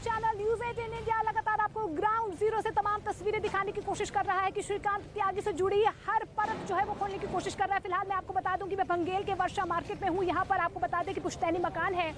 Channel news 18 India लगातार आपको ground zero से तमाम तस्वीरें दिखाने की कोशिश कर रहा है कि श्रीकांत त्यागी से जुड़ी हर परत जो है वो खोलने की कोशिश कर रहा है। फिलहाल मैं आपको बता दूं कि मैं बंगेल के वर्षा मार्केट में हूं। यहाँ पर आपको बता दें कि पुश्तैनी मकान है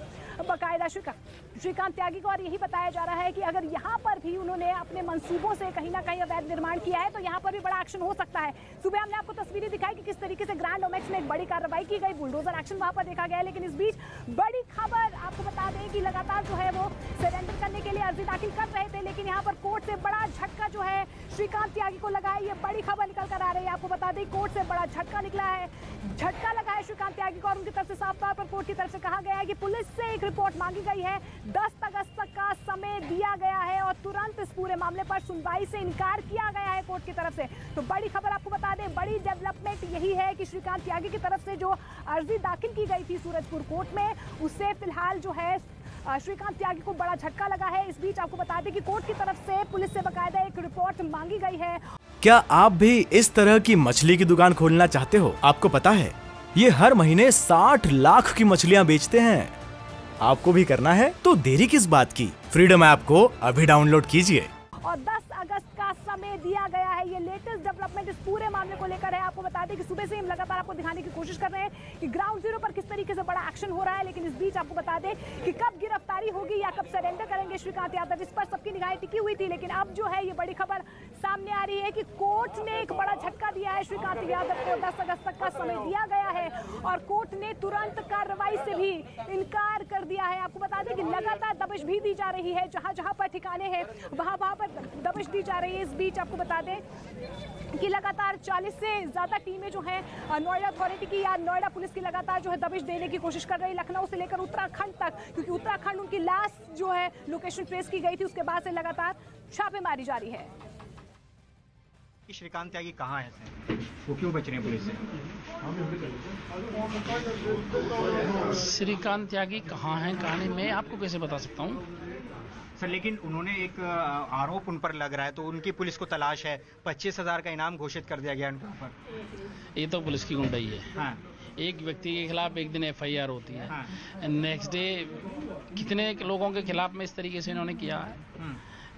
बाकायदा श्रीकांत त्यागी को, और यही बताया जा रहा है कि अगर यहाँ पर भी उन्होंने अपने मंसूबों से कहीं ना कहीं अवैध निर्माण किया है तो यहाँ पर भी बड़ा एक्शन हो सकता है। सुबह हमने आपको तस्वीरें दिखाई कि किस तरीके से ग्रैंड ओमेक्स में एक बड़ी कार्रवाई की गई, बुलडोजर एक्शन वहां पर देखा गया। लेकिन इस बीच बड़ी खबर आपको बता दें कि लगातार जो है वो सरेंडर करने के लिए अर्जी दाखिल कर रहे थे, लेकिन यहाँ पर कोर्ट से बड़ा झटका जो है श्रीकांत त्यागी को लगा है। ये बड़ी खबर निकल कर आ रही है। आपको बता दें कोर्ट से बड़ा झटका निकला है, झटका लगा है श्रीकांत त्यागी को, और उनकी तरफ से साफ तौर पर कोर्ट की तरफ से कहा गया है कि पुलिस से एक रिपोर्ट मांगी गई है, 10 अगस्त तक का समय दिया गया है और तुरंत इस पूरे मामले पर सुनवाई से इनकार किया गया है कोर्ट की तरफ से। तो बड़ी खबर आपको बता दें, बड़ी डेवलपमेंट यही है कि श्रीकांत त्यागी की तरफ से जो अर्जी दाखिल की गई थी सूरजपुर कोर्ट में, उससे फिलहाल जो है श्रीकांत त्यागी को बड़ा झटका लगा है। इस बीच आपको बता दें कि कोर्ट की तरफ से पुलिस से बकायदा एक रिपोर्ट मांगी गई है। क्या आप भी इस तरह की मछली की दुकान खोलना चाहते हो? आपको पता है ये हर महीने 60 लाख की मछलियां बेचते हैं। आपको भी करना है तो देरी किस बात की? फ्रीडम ऐप को अभी डाउनलोड कीजिए। और 10 अगस्त का समय दिया गया है। ये लेटेस्ट डेवलपमेंट इस पूरे मामले को लेकर है। आपको बता दें कि सुबह से हम लगातार आपको दिखाने की कोशिश कर रहे हैं कि ग्राउंड जीरो पर किस तरीके से बड़ा एक्शन हो रहा है। लेकिन इस बीच आपको बता दें कि कब गिरफ्तारी होगी या कब सरेंडर करेंगे श्रीकांत यादव, इस पर सबकी निगाहें टिकी हुई थी। लेकिन अब जो है ये बड़ी खबर सामने आ रही है कि कोर्ट ने एक बड़ा झटका दिया है श्रीकांत यादव को। 10 अगस्त तक का समय दिया गया है और कोर्ट ने तुरंत कार्रवाई से भी इनकार कर दिया है। आपको बता दें कि लगातार दबिश भी दी जा रही है, जहां जहां पर ठिकाने हैं वहां पर दबिश दी जा रही है। इस बीच आपको बता दें कि लगातार 40 से ज्यादा टीमें जो हैं नोएडा अथॉरिटी की या नोएडा पुलिस की लगातार जो है दबिश देने की कोशिश कर रही है, लखनऊ से लेकर उत्तराखंड तक, क्योंकि उत्तराखंड उनकी लास्ट जो है लोकेशन ट्रेस की गई थी, उसके बाद से लगातार छापेमारी जारी है। श्रीकांत त्यागी कहाँ है सर? वो क्यों बच रहे हैं पुलिस से? श्रीकांत त्यागी कहाँ हैं कहानी मैं आपको कैसे बता सकता हूँ सर, लेकिन उन्होंने एक आरोप उन पर लग रहा है तो उनकी पुलिस को तलाश है। 25,000 का इनाम घोषित कर दिया गया उनके ऊपर। ये तो पुलिस की गुंडाई है। हाँ। एक व्यक्ति के खिलाफ एक दिन FIR होती है। हाँ। नेक्स्ट डे कितने लोगों के खिलाफ में इस तरीके से इन्होंने किया है।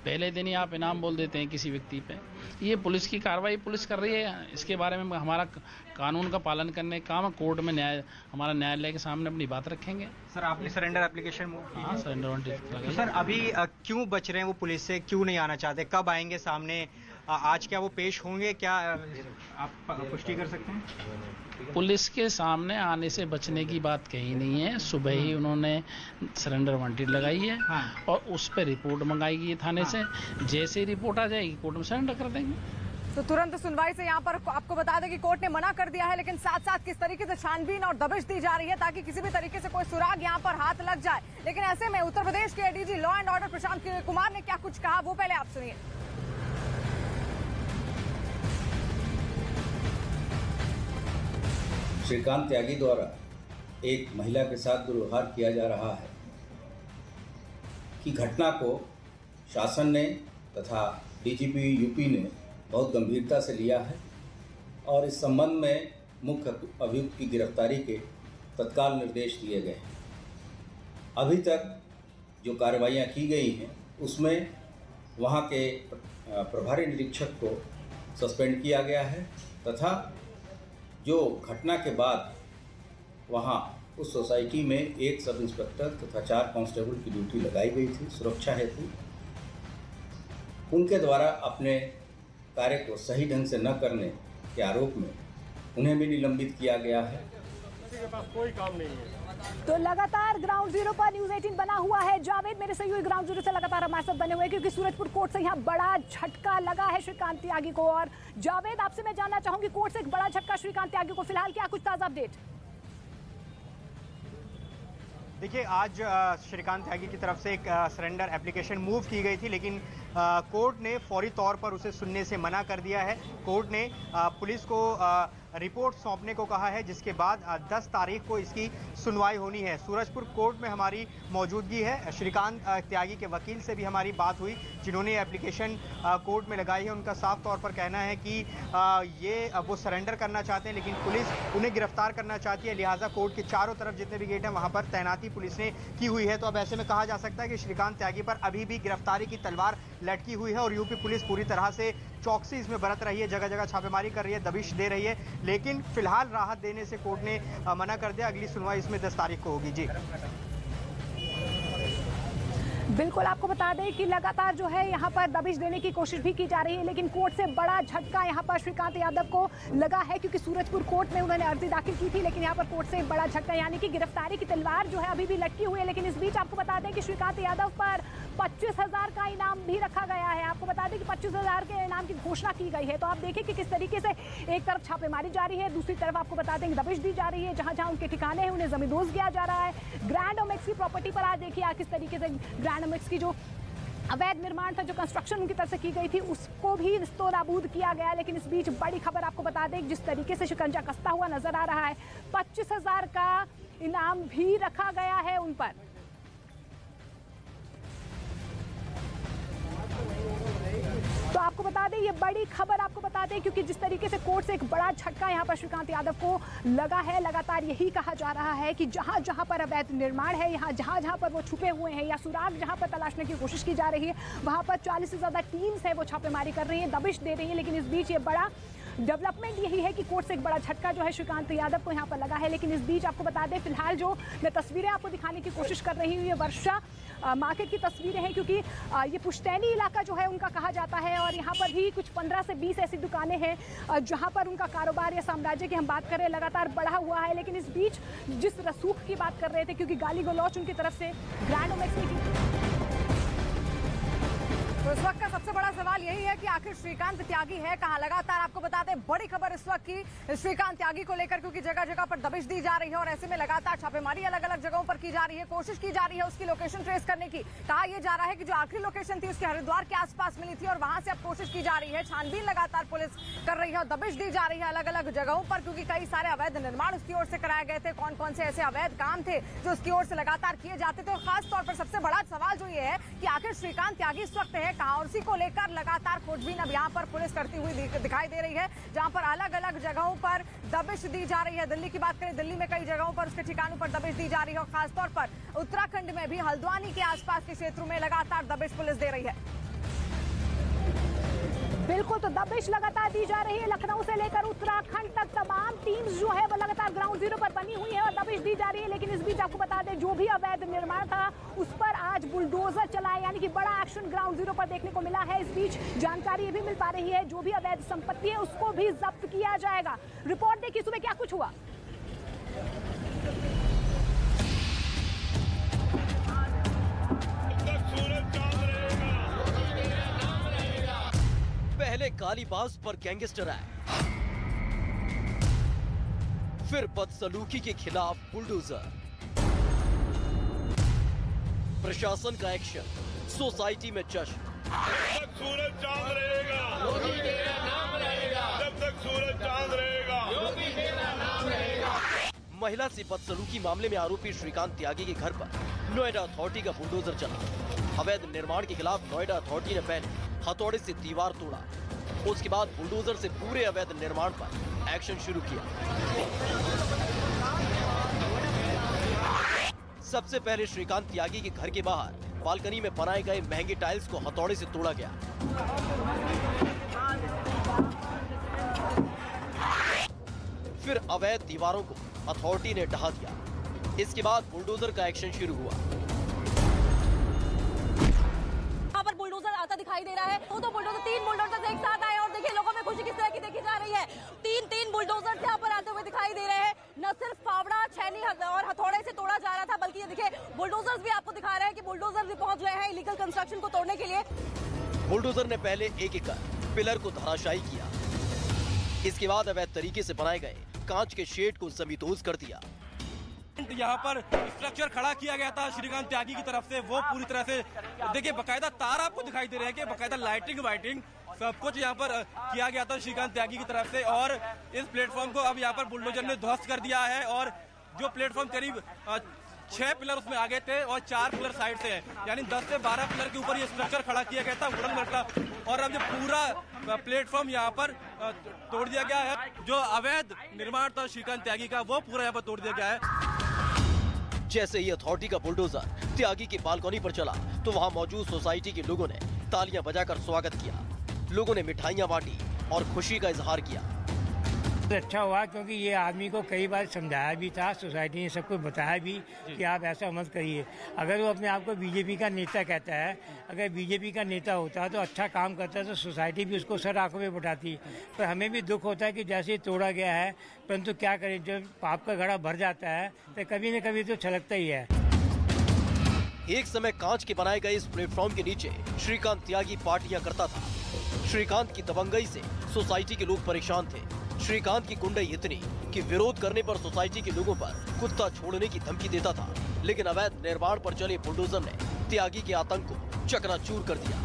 पहले दिन ही आप इनाम बोल देते हैं किसी व्यक्ति पे। ये पुलिस की कार्रवाई पुलिस कर रही है। इसके बारे में हमारा कानून का पालन करने का काम कोर्ट में हमारा न्यायालय के सामने अपनी बात रखेंगे। सर, आपने सरेंडर एप्लीकेशन मूव की? हाँ, सरेंडर वारंट। तो सर, अभी क्यों बच रहे हैं वो पुलिस से? क्यों नहीं आना चाहते? कब आएंगे सामने? आज क्या वो पेश होंगे? क्या आप पुष्टि कर सकते हैं? पुलिस के सामने आने से बचने की बात कही नहीं है। सुबह ही उन्होंने सरेंडर वारंट लगाई है। हाँ। और उस पर रिपोर्ट मंगाई गई थाने से। जैसे ही रिपोर्ट आ जाएगी कोर्ट में सरेंडर कर देंगे। तो तुरंत सुनवाई से यहाँ पर आपको बता दें कि कोर्ट ने मना कर दिया है, लेकिन साथ साथ किस तरीके से छानबीन और दबिश दी जा रही है ताकि किसी भी तरीके से कोई सुराग यहाँ पर हाथ लग जाए। लेकिन ऐसे में उत्तर प्रदेश के ADG law and order Prashant Kumar ने क्या कुछ कहा वो पहले आप सुनिए। श्रीकांत त्यागी द्वारा एक महिला के साथ दुर्व्यवहार किया जा रहा है की घटना को शासन ने तथा DGP UP ने बहुत गंभीरता से लिया है और इस संबंध में मुख्य अभियुक्त की गिरफ्तारी के तत्काल निर्देश दिए गए हैं। अभी तक जो कार्रवाइयाँ की गई हैं उसमें वहाँ के प्रभारी निरीक्षक को सस्पेंड किया गया है तथा जो घटना के बाद वहाँ उस सोसाइटी में एक सब इंस्पेक्टर तथा 4 कांस्टेबल की ड्यूटी लगाई गई थी सुरक्षा हेतु। उनके द्वारा अपने कार्य को सही ढंग से न करने के आरोप में उन्हें भी निलंबित किया गया है। के पास कोई काम नहीं है। तो लगातार ग्राउंड जीरो पर न्यूज़ 18 बना हुआ है। जावेद मेरे सहयोगी ग्राउंड जीरो से लगातार हमारे साथ बने हुए हैं क्योंकि सूरजपुर कोर्ट से यहाँ बड़ा झटका लगा है श्रीकांत त्यागी को। और जावेद, आपसे मैं जानना चाहूंगी, कोर्ट से एक बड़ा झटका श्रीकांत त्यागी को, फिलहाल क्या कुछ ताजा अपडेट? देखिए, आज श्रीकांत त्यागी की तरफ से एक सरेंडर एप्लीकेशन मूव की गई थी, लेकिन कोर्ट ने फौरी तौर पर उसे सुनने से मना कर दिया है। कोर्ट ने पुलिस को रिपोर्ट सौंपने को कहा है, जिसके बाद 10 तारीख को इसकी सुनवाई होनी है। सूरजपुर कोर्ट में हमारी मौजूदगी है। श्रीकांत त्यागी के वकील से भी हमारी बात हुई, जिन्होंने एप्लीकेशन कोर्ट में लगाई है। उनका साफ तौर पर कहना है कि ये वो सरेंडर करना चाहते हैं, लेकिन पुलिस उन्हें गिरफ्तार करना चाहती है, लिहाजा कोर्ट के चारों तरफ जितने भी गेट हैं वहां पर तैनाती पुलिस ने की हुई है। तो अब ऐसे में कहा जा सकता है कि श्रीकांत त्यागी पर अभी भी गिरफ्तारी की तलवार लटकी हुई है और यूपी पुलिस पूरी तरह से चौकसी इसमें बरत रही है, जगह जगह छापेमारी कर रही है, दबिश दे रही है। लेकिन फिलहाल राहत देने से कोर्ट ने मना कर दिया। अगली सुनवाई इसमें 10 तारीख को होगी। जी बिल्कुल, आपको बता दें कि लगातार जो है यहाँ पर दबिश देने की कोशिश भी की जा रही है, लेकिन कोर्ट से बड़ा झटका यहाँ पर श्रीकांत यादव को लगा है, क्योंकि सूरजपुर कोर्ट में उन्होंने अर्जी दाखिल की थी, लेकिन यहाँ पर कोर्ट से बड़ा झटका, यानी कि गिरफ्तारी की तलवार जो है अभी भी लटकी हुई है। लेकिन इस बीच आपको बता दें कि श्रीकांत यादव पर 25,000 का इनाम भी रखा गया है। आपको बता दें कि 25,000 के इनाम की घोषणा की गई है। तो आप देखें कि किस तरीके से एक तरफ छापेमारी जारी है, दूसरी तरफ आपको बता दें दबिश दी जा रही है। जहां जहां उनके ठिकाने हैं उन्हें जमींदोज किया जा रहा है। ग्रैंड ओमेक्स की प्रॉपर्टी पर आज देखिए किस तरीके से ग्रैंड ओमेक्स की जो अवैध निर्माण था, जो कंस्ट्रक्शन उनकी तरफ से की गई थी, उसको भी निस्तोनाबूद किया गया। लेकिन इस बीच बड़ी खबर आपको बता दें, जिस तरीके से शिकंजा कसता हुआ नजर आ रहा है, 25,000 का इनाम भी रखा गया है उन पर। तो आपको बता दें, ये बड़ी खबर आपको बता दें, क्योंकि जिस तरीके से कोर्ट से एक बड़ा झटका यहाँ पर श्रीकांत यादव को लगा है। लगातार यही कहा जा रहा है कि जहां जहां पर अवैध निर्माण है, यहाँ जहां जहां पर वो छुपे हुए हैं या सुराग जहां पर तलाशने की कोशिश की जा रही है, वहां पर 40 से ज्यादा टीम्स है वो छापेमारी कर रही है, दबिश दे रही है। लेकिन इस बीच ये बड़ा डेवलपमेंट यही है कि कोर्ट से एक बड़ा झटका जो है श्रीकांत यादव को यहाँ पर लगा है। लेकिन इस बीच आपको बता दें, फिलहाल जो मैं तस्वीरें आपको दिखाने की कोशिश कर रही हूँ, ये वर्षा मार्केट की तस्वीरें हैं, क्योंकि ये पुश्तैनी इलाका जो है उनका कहा जाता है और यहाँ पर भी कुछ 15 से 20 ऐसी दुकानें हैं जहाँ पर उनका कारोबार या साम्राज्य की हम बात करें लगातार बढ़ा हुआ है। लेकिन इस बीच जिस रसूख की बात कर रहे थे, क्योंकि गाली गलौच उनकी तरफ से ग्रैंड ओमेक्स ने की, तो इस वक्त का सबसे बड़ा सवाल यही है कि आखिर श्रीकांत त्यागी है कहां। लगातार आपको बताते हैं बड़ी खबर इस वक्त की श्रीकांत त्यागी को लेकर, क्योंकि जगह जगह पर दबिश दी जा रही है और ऐसे में लगातार छापेमारी अलग अलग जगहों पर की जा रही है, कोशिश की जा रही है उसकी लोकेशन ट्रेस करने की। कहा यह जा रहा है कि जो आखिरी लोकेशन थी उसकी हरिद्वार के आसपास मिली थी और वहां से अब कोशिश की जा रही है, छानबीन लगातार पुलिस कर रही है और दबिश दी जा रही है अलग अलग जगहों पर, क्योंकि कई सारे अवैध निर्माण उसकी ओर से कराए गए थे। कौन कौन से ऐसे अवैध काम थे जो उसकी ओर से लगातार किए जाते थे, और खास तौर पर सबसे बड़ा सवाल जो ये है कि आखिर श्रीकांत त्यागी इस वक्त है कहां, और उसी को लेकर लगातार खोजबीन अब यहाँ पर पुलिस करती हुई दिखाई दे रही है, जहां पर अलग अलग जगहों पर दबिश दी जा रही है। दिल्ली की बात करें, दिल्ली में कई जगहों पर उसके ठिकानों पर दबिश दी जा रही है और खासतौर पर उत्तराखंड में भी हल्द्वानी के आसपास के क्षेत्रों में लगातार दबिश पुलिस दे रही है। बिल्कुल, तो दबिश लगातार दी जा रही है। लखनऊ से लेकर उत्तराखंड तक तमाम टीम्स जो है वो लगातार ग्राउंड जीरो पर बनी हुई है और दबिश दी जा रही है। लेकिन इस बीच आपको बता दें, जो भी अवैध निर्माण था उस पर आज बुलडोजर चलाए, यानी कि बड़ा एक्शन ग्राउंड जीरो पर देखने को मिला है। इस बीच जानकारी ये भी मिल पा रही है, जो भी अवैध संपत्ति है उसको भी जब्त किया जाएगा। रिपोर्ट देखिए सुबह क्या कुछ हुआ। पहले कालीबाज पर गैंगस्टर एक्ट, फिर बदसलूकी के खिलाफ बुलडोजर, प्रशासन का एक्शन, सोसाइटी में जश्न। जब तक सूरज चांद रहेगा, योगी मेरा नाम रहेगा। जब तक सूरज चांद रहेगा, योगी मेरा नाम रहेगा। महिला से बदसलूकी मामले में आरोपी श्रीकांत त्यागी के घर पर नोएडा अथॉरिटी का बुलडोजर चला। अवैध निर्माण के खिलाफ नोएडा अथॉरिटी ने पहले हथौड़े से दीवार तोड़ा, उसके बाद बुलडोजर से पूरे अवैध निर्माण पर एक्शन शुरू किया। सबसे पहले श्रीकांत त्यागी के घर के बाहर बालकनी में बनाए गए महंगे टाइल्स को हथौड़े से तोड़ा गया। फिर अवैध दीवारों को अथॉरिटी ने ढहा दिया। इसके बाद बुलडोजर का एक्शन शुरू हुआ। बुलडोजर आता दिखाई दे रहा है, तो बुलडोजर 3 बुलडोजर एक साथ आए और देखिए लोगों में खुशी किस तरह की देखी जा रही है। तीन बुलडोजर यहाँ पर आते हुए दिखाई दे रहे हैं। न सिर्फ फावड़ा, छैनी और हथौड़े से तोड़ा जा रहा था, बल्कि ये देखिए बुलडोजर्स भी आपको दिखा रहे हैं कि बुलडोजर भी पहुंच गए हैं इलीगल कंस्ट्रक्शन को तोड़ने के लिए। बुलडोजर ने पहले एक एक कर पिलर को धराशायी किया। इसके बाद अवैध तरीके से बनाए गए कांच के शेड को जमींदोज कर दिया। यहाँ पर स्ट्रक्चर खड़ा किया गया था श्रीकांत त्यागी की तरफ से, वो पूरी तरह से देखिए बकायदा तार आपको दिखाई दे रहे हैं कि बकायदा लाइटिंग वाइटिंग सब कुछ यहाँ पर किया गया था श्रीकांत त्यागी की तरफ से। और इस प्लेटफॉर्म को अब यहाँ पर बुलडोजर ने ध्वस्त कर दिया है और जो प्लेटफॉर्म करीब 6 पिलर उसमें आगे थे और 4 पिलर साइड से है, यानी 10 से 12 पिलर के ऊपर ये स्ट्रक्चर खड़ा किया गया था वुडन वर्क का। और अब ये पूरा प्लेटफॉर्म यहाँ पर तोड़ दिया गया है। जो अवैध निर्माण था श्रीकांत त्यागी का वो पूरा यहाँ पर तोड़ दिया गया है। जैसे ही अथॉरिटी का बुलडोजर त्यागी की बालकनी पर चला तो वहाँ मौजूद सोसाइटी के लोगों ने तालियां बजाकर स्वागत किया, लोगों ने मिठाइयां बांटी और खुशी का इजहार किया। अच्छा हुआ क्योंकि ये आदमी को कई बार समझाया भी था, सोसाइटी ने सबको बताया भी कि आप ऐसा मत करिए। अगर वो अपने आप को बीजेपी का नेता कहता है, अगर बीजेपी का नेता होता है तो अच्छा काम करता है तो सोसाइटी भी उसको सर आंखों में बैठाती। पर हमें भी दुख होता है कि जैसे ही तोड़ा गया है, परंतु क्या करें, जब पाप का घड़ा भर जाता है तो कभी न कभी तो छलकता ही है। एक समय कांच के बनाए गए इस प्लेटफॉर्म के नीचे श्रीकांत त्यागी पार्टियां करता था। श्रीकांत की दबंगई से सोसाइटी के लोग परेशान थे। श्रीकांत की गुंडाई इतनी कि विरोध करने पर सोसाइटी के लोगों पर कुत्ता छोड़ने की धमकी देता था। लेकिन अवैध निर्माण पर चले बुलडोजर ने त्यागी के आतंक को चकनाचूर कर दिया।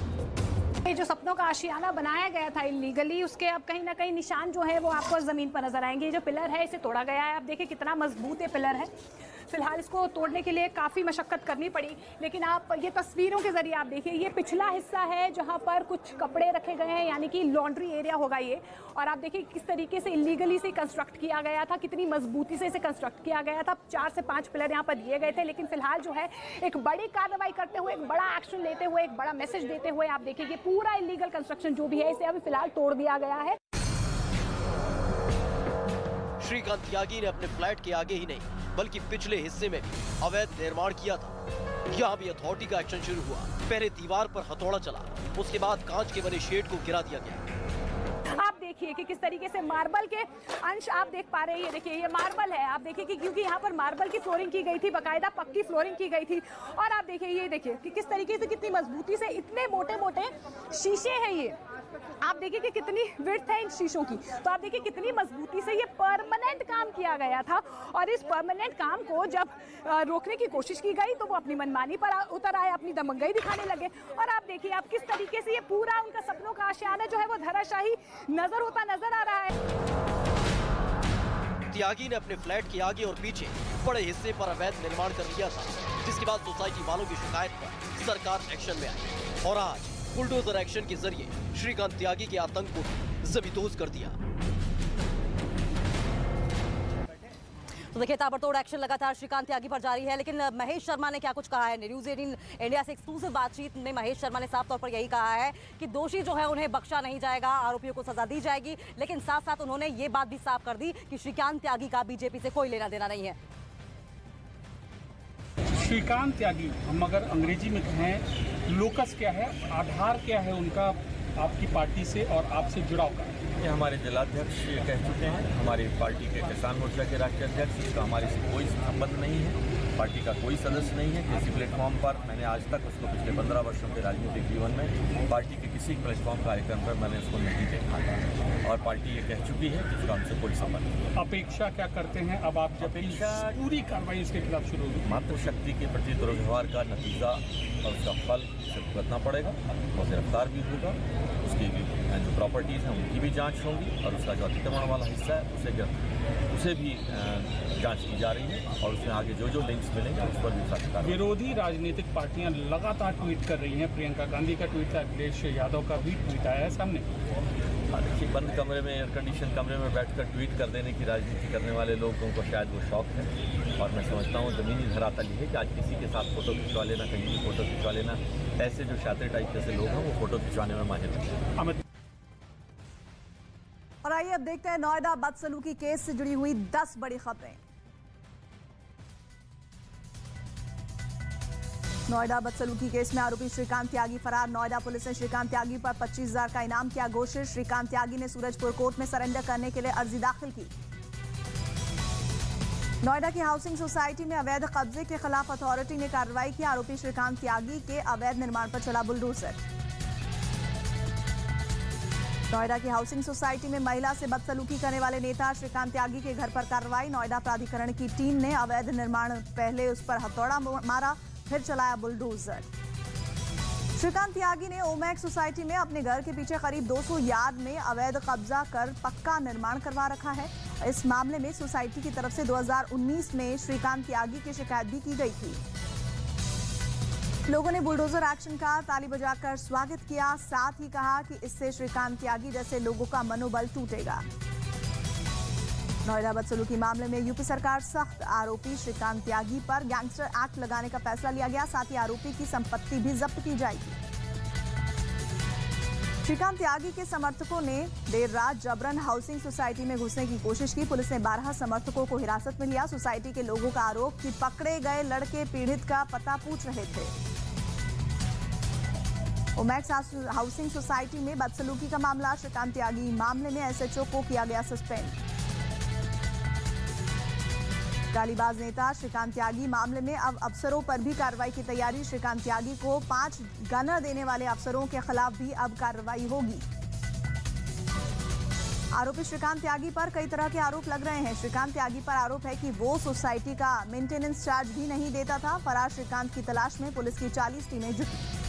ये जो सपनों का आशियाना बनाया गया था इलीगली, उसके अब कहीं ना कहीं निशान जो है वो आपको जमीन पर नजर आएंगे। ये जो पिलर है इसे तोड़ा गया है, आप देखिए कितना मजबूत ये पिलर है। फिलहाल इसको तोड़ने के लिए काफ़ी मशक्कत करनी पड़ी, लेकिन आप ये तस्वीरों के जरिए आप देखिए, ये पिछला हिस्सा है जहां पर कुछ कपड़े रखे गए हैं, यानी कि लॉन्ड्री एरिया होगा ये। और आप देखिए किस तरीके से इलीगली से कंस्ट्रक्ट किया गया था, कितनी मजबूती से इसे कंस्ट्रक्ट किया गया था। 4 से 5 पिलर यहाँ पर दिए गए थे, लेकिन फिलहाल जो है एक बड़ी कार्रवाई करते हुए, एक बड़ा एक्शन लेते हुए, एक बड़ा मैसेज देते हुए आप देखिए ये पूरा इलीगल कंस्ट्रक्शन जो भी है इसे अभी फिलहाल तोड़ दिया गया है। श्रीकांत त्यागी ने अपने फ्लैट के आगे ही नहीं बल्कि पिछले हिस्से में भी अवैध निर्माण किया था। यहाँ भी अथॉरिटी का एक्शन शुरू हुआ। पहले दीवार पर हथौड़ा चला, उसके बाद कांच के बने शेड को गिरा दिया गया। आप देखिए कि किस तरीके से मार्बल के अंश आप देख पा रहे हैं। ये देखिए ये मार्बल है, आप देखिए कि क्योंकि यहाँ पर मार्बल की फ्लोरिंग की गई थी, बकायदा पक्की फ्लोरिंग की गई थी। और आप देखिए ये देखिए कि किस तरीके से, कितनी मजबूती से, इतने मोटे मोटे शीशे हैं ये। आप देखिए कि कितनी विड्थ है इन शीशों की, तो आप देखिए कितनी मजबूती से ये परमानेंट काम किया गया था। और इस परमानेंट काम को जब रोकने की कोशिश की गई तो वो अपनी मनमानी पर उतर आए, अपनी दबंगई दिखाने लगे। और आप देखिए आप किस तरीके से ये पूरा उनका सपनों का आशियाना जो है वो धराशाही नजर होता नजर आ रहा है। त्यागी ने अपने फ्लैट के आगे और पीछे बड़े हिस्से पर अवैध निर्माण कर लिया था, जिसके बाद सोसाइटी वालों की शिकायत पर सरकार एक्शन में आई और आज बुलडोजर एक्शन के जरिए श्रीकांत त्यागी के आतंक को जमींदोज कर दिया। तो देखिए ताबड़तोड़ एक्शन लगातार श्रीकांत त्यागी पर जारी है, लेकिन महेश शर्मा ने क्या कुछ कहा है। न्यूज़ 18 इंडिया से एक्सक्लूसिव बातचीत में महेश शर्मा ने साफ तौर पर यही कहा है कि दोषी जो है उन्हें बख्शा नहीं जाएगा, आरोपियों को सजा दी जाएगी। लेकिन साथ साथ उन्होंने ये बात भी साफ कर दी कि श्रीकांत त्यागी का बीजेपी से कोई लेना देना नहीं है। श्रीकांत त्यागी, हम अगर अंग्रेजी में कहें, लोकस क्या है, आधार क्या है उनका आपकी पार्टी से और आपसे जुड़ाव का? ये हमारे जिलाध्यक्ष ये कह चुके हैं, हमारी पार्टी के किसान मोर्चा के राष्ट्रीय अध्यक्ष, इसका हमारे से कोई संबंध नहीं है। पार्टी का कोई सदस्य नहीं है किसी प्लेटफॉर्म पर। मैंने आज तक उसको पिछले 15 वर्षों के राजनीतिक जीवन में पार्टी के किसी प्लेटफॉर्म कार्यक्रम पर मैंने उसको नहीं देखा और पार्टी ये कह चुकी है कि इसका हमसे कोई संबंध नहीं। अपेक्षा क्या करते हैं अब आप, जब पूरी कार्रवाई इसके खिलाफ शुरू होगी? मातृशक्ति के प्रति दुर्व्यवहार का नतीजा और उसका फल से भुगतना पड़ेगा और गिरफ्तार भी होगा। उसकी जो प्रॉपर्टीज़ हैं उनकी भी जांच होगी और उसका जो अतिक्रमण वाला हिस्सा है उसे भी जांच की जा रही है और उसमें आगे जो जो लिंक्स मिलेंगे उस पर भी सख्त। विरोधी राजनीतिक पार्टियां लगातार ट्वीट कर रही हैं। प्रियंका गांधी का ट्वीट था, अखिलेश यादव का भी ट्वीट आया है सामने। देखिए, बंद कमरे में, एयर कंडीशन कमरे में बैठकर ट्वीट कर देने की राजनीति करने वाले लोगों को शायद वो शौक है और मैं समझता हूँ ज़मीनी धरातल ये है कि आज किसी के साथ फोटो खिंचवा लेना, कहीं भी फोटो खिंचवा लेना, ऐसे जो शातिर टाइप जैसे लोग हैं वो फोटो खिंचवाने में माहिर हैं। और आइए अब देखते हैं नोएडा बदसलूकी केस से जुड़ी हुई 10 बड़ी खबरें। नोएडा बदसलूकी केस में आरोपी श्रीकांत त्यागी फरार। नोएडा पुलिस ने श्रीकांत त्यागी पर 25,000 का इनाम किया घोषित। श्रीकांत त्यागी ने सूरजपुर कोर्ट में सरेंडर करने के लिए अर्जी दाखिल की। नोएडा की हाउसिंग सोसाइटी में अवैध कब्जे के खिलाफ अथॉरिटी ने कार्रवाई की। आरोपी श्रीकांत त्यागी के अवैध निर्माण पर चला बुलडोजर। नोएडा की हाउसिंग सोसाइटी में महिला से बदसलूकी करने वाले नेता श्रीकांत त्यागी के घर पर कार्रवाई। नोएडा प्राधिकरण की टीम ने अवैध निर्माण, पहले उस पर हथौड़ा मारा, फिर चलाया बुलडोजर। श्रीकांत त्यागी ने ओमैक्स सोसाइटी में अपने घर के पीछे करीब 200 यार्ड में अवैध कब्जा कर पक्का निर्माण करवा रखा है। इस मामले में सोसाइटी की तरफ से 2019 में श्रीकांत त्यागी की शिकायत भी की गई थी। लोगों ने बुलडोजर एक्शन का ताली बजाकर स्वागत किया, साथ ही कहा कि इससे श्रीकांत त्यागी जैसे लोगों का मनोबल टूटेगा। नोएडा बदसलूकी मामले में यूपी सरकार सख्त, आरोपी श्रीकांत त्यागी पर गैंगस्टर एक्ट लगाने का फैसला लिया गया, साथ ही आरोपी की संपत्ति भी जब्त की जाएगी। श्रीकांत त्यागी के समर्थकों ने देर रात जबरन हाउसिंग सोसाइटी में घुसने की कोशिश की। पुलिस ने 12 समर्थकों को हिरासत में लिया। सोसाइटी के लोगों का आरोप कि पकड़े गए लड़के पीड़ित का पता पूछ रहे थे। ओमैक्स हाउसिंग सोसाइटी में बदसलूकी का मामला, श्रीकांत त्यागी मामले में एसएचओ को किया गया सस्पेंड। गालीबाज नेता श्रीकांत त्यागी मामले में अब अफसरों पर भी कार्रवाई की तैयारी। श्रीकांत त्यागी को 5 गनर देने वाले अफसरों के खिलाफ भी अब कार्रवाई होगी। आरोपी श्रीकांत त्यागी पर कई तरह के आरोप लग रहे हैं। श्रीकांत त्यागी पर आरोप है कि वो सोसाइटी का मेंटेनेंस चार्ज भी नहीं देता था। फरार श्रीकांत की तलाश में पुलिस की 40 टीमें जुटी।